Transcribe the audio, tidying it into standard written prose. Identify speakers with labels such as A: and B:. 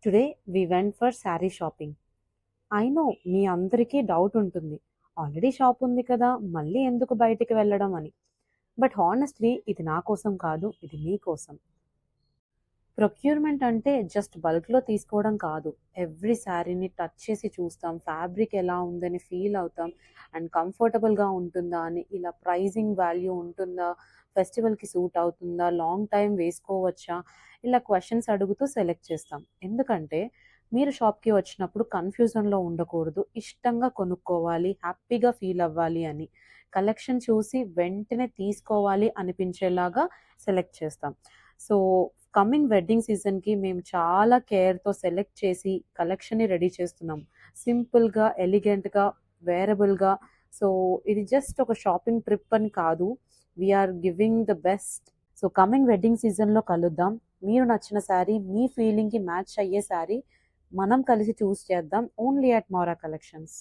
A: Today we went for sari shopping. I know మీ అందరికీ doubt ఉంటుంది. ఆల్రెడీ షాప్ ఉంది కదా! మళ్ళీ ఎందుకు బయటికి వెళ్ళడం అని. బట్ హానెస్ట్‌లీ ఇది నా కోసం కాదు. ఇది మీకోసం. ప్రొక్యూర్‌మెంట్ అంటే జస్ట్ బల్క్‌లో తీసుకోవడం కాదు. ఎవ్రీ శారీని టచ్ చేసి చూస్తాం. ఫ్యాబ్రిక్ ఎలా ఉందని ఫీల్ అవుతాం. అండ్ కంఫర్టబుల్‌గా ఉంటుందా అని, ఇలా ప్రైజింగ్ వాల్యూ ఉంటుందా, ఫెస్టివల్‌కి సూట్ అవుతుందా, లాంగ్ టైమ్ వేసుకోవచ్చా, ఇలా క్వెషన్స్ అడుగుతూ సెలెక్ట్ చేస్తాం. ఎందుకంటే మీరు షాప్‌కి వచ్చినప్పుడు కన్‌ఫ్యూజన్‌లో ఉండకూడదు. ఇష్టంగా కొనుక్కోవాలి, హ్యాపీగా ఫీల్ అవ్వాలి అని. కలెక్షన్ చూసి వెంటనే తీసుకోవాలి అనిపించేలాగా సెలెక్ట్ చేస్తాం. సో కమింగ్ వెడ్డింగ్ సీజన్‌కి మేము చాలా కేర్‌తో సెలెక్ట్ చేసి కలెక్షన్‌ని రెడీ చేస్తున్నాం. సింపుల్‌గా, ఎలిగెంట్‌గా, వేరబుల్‌గా. సో ఇది జస్ట్ ఒక షాపింగ్ ట్రిప్ అని కాదు. We are giving the best. So coming wedding సీజన్‌లో కలుద్దాం. మీరు నచ్చిన శారీ, మీ ఫీలింగ్‌కి మ్యాచ్ అయ్యే శారీ మనం కలిసి చూస్ చేద్దాం. Only at Maura collections.